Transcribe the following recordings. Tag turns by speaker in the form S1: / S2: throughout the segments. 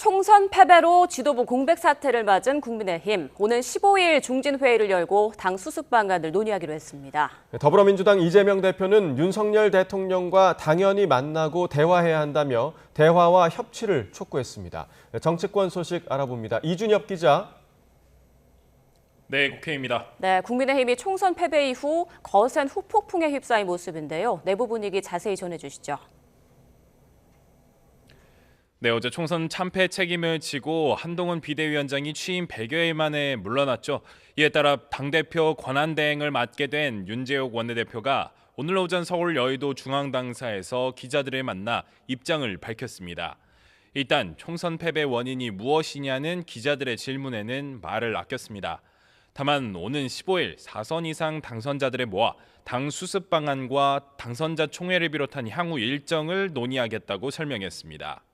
S1: 총선 패배로 지도부 공백 사태를 맞은 국민의힘, 오는 15일 중진회의를 열고 당 수습 방안을 논의하기로 했습니다.
S2: 더불어민주당 이재명 대표는 윤석열 대통령과 당연히 만나고 대화해야 한다며 대화와 협치를 촉구했습니다. 정치권 소식 알아봅니다. 이준엽 기자.
S3: 네, 국회입니다.
S1: 네, 국민의힘이 총선 패배 이후 거센 후폭풍에 휩싸인 모습인데요. 내부 분위기 자세히 전해주시죠.
S3: 네, 어제 총선 참패 책임을 지고 한동훈 비대위원장이 취임 100여일 만에 물러났죠. 이에 따라 당대표 권한대행을 맡게 된 윤재욱 원내대표가 오늘 오전 서울 여의도 중앙당사에서 기자들을 만나 입장을 밝혔습니다. 일단 총선 패배 원인이 무엇이냐는 기자들의 질문에는 말을 아꼈습니다. 다만 오는 15일 4선 이상 당선자들을 모아 당 수습 방안과 당선자 총회를 비롯한 향후 일정을 논의하겠다고 설명했습니다.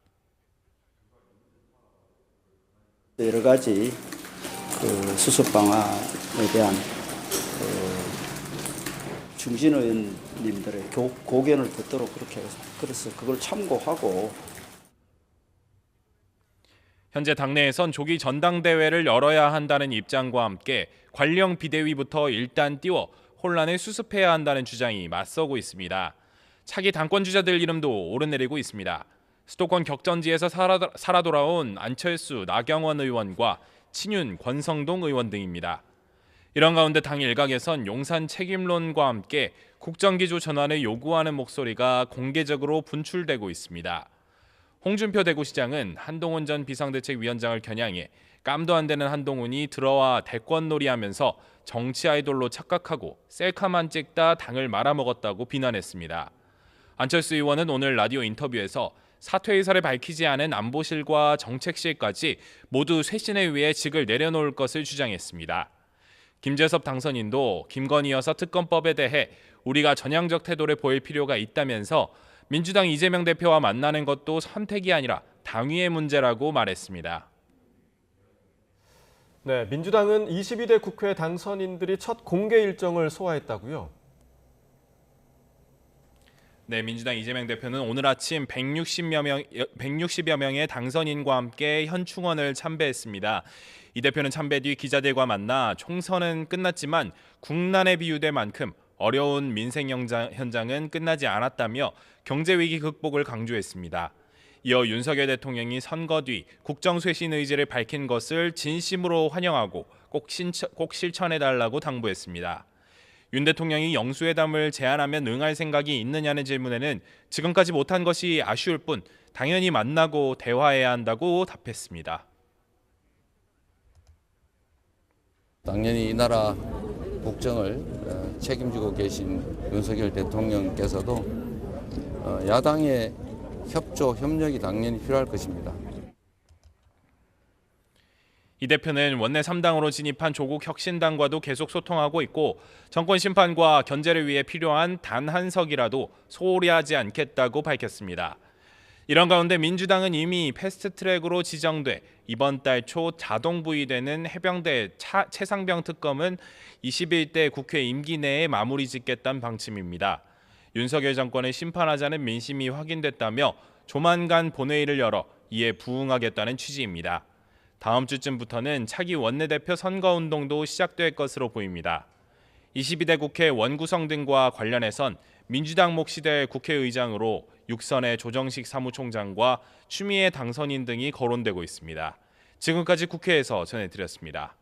S4: 여러 가지 수습 방안에 대한 중진 의원님들의 고견을 듣도록 그래서 그걸 참고하고
S3: 현재 당내에선 조기 전당대회를 열어야 한다는 입장과 함께 관령 비대위부터 일단 띄워 혼란을 수습해야 한다는 주장이 맞서고 있습니다. 차기 당권 주자들 이름도 오르내리고 있습니다. 수도권 격전지에서 살아 돌아온 안철수, 나경원 의원과 친윤, 권성동 의원 등입니다. 이런 가운데 당 일각에선 용산 책임론과 함께 국정기조 전환을 요구하는 목소리가 공개적으로 분출되고 있습니다. 홍준표 대구시장은 한동훈 전 비상대책위원장을 겨냥해 깜도 안 되는 한동훈이 들어와 대권놀이하면서 정치 아이돌로 착각하고 셀카만 찍다 당을 말아먹었다고 비난했습니다. 안철수 의원은 오늘 라디오 인터뷰에서 사퇴 의사를 밝히지 않은 안보실과 정책실까지 모두 쇄신을 위해 직을 내려놓을 것을 주장했습니다. 김재섭 당선인도 김건희 여사 특검법에 대해 우리가 전향적 태도를 보일 필요가 있다면서 민주당 이재명 대표와 만나는 것도 선택이 아니라 당위의 문제라고 말했습니다.
S2: 네, 민주당은 22대 국회 당선인들이 첫 공개 일정을 소화했다고요?
S3: 네, 민주당 이재명 대표는 오늘 아침 160여 명의 당선인과 함께 현충원을 참배했습니다. 이 대표는 참배 뒤 기자들과 만나 총선은 끝났지만 국난에 비유될 만큼 어려운 민생 현장은 끝나지 않았다며 경제 위기 극복을 강조했습니다. 이어 윤석열 대통령이 선거 뒤 국정쇄신 의지를 밝힌 것을 진심으로 환영하고 꼭 실천해달라고 당부했습니다. 윤 대통령이 영수회담을 제안하면 응할 생각이 있느냐는 질문에는 지금까지 못한 것이 아쉬울 뿐 당연히 만나고 대화해야 한다고 답했습니다.
S5: 당연히 이 나라 국정을 책임지고 계신 윤석열 대통령께서도 야당의 협조, 협력이 당연히 필요할 것입니다.
S3: 이 대표는 원내 3당으로 진입한 조국 혁신당과도 계속 소통하고 있고 정권 심판과 견제를 위해 필요한 단 한 석이라도 소홀히 하지 않겠다고 밝혔습니다. 이런 가운데 민주당은 이미 패스트트랙으로 지정돼 이번 달 초 자동 부의되는 해병대 최상병 특검은 21대 국회 임기 내에 마무리 짓겠다는 방침입니다. 윤석열 정권을 심판하자는 민심이 확인됐다며 조만간 본회의를 열어 이에 부응하겠다는 취지입니다. 다음 주쯤부터는 차기 원내대표 선거운동도 시작될 것으로 보입니다. 22대 국회 원구성 등과 관련해선 민주당 몫이 될 국회의장으로 6선의 조정식 사무총장과 추미애 당선인 등이 거론되고 있습니다. 지금까지 국회에서 전해드렸습니다.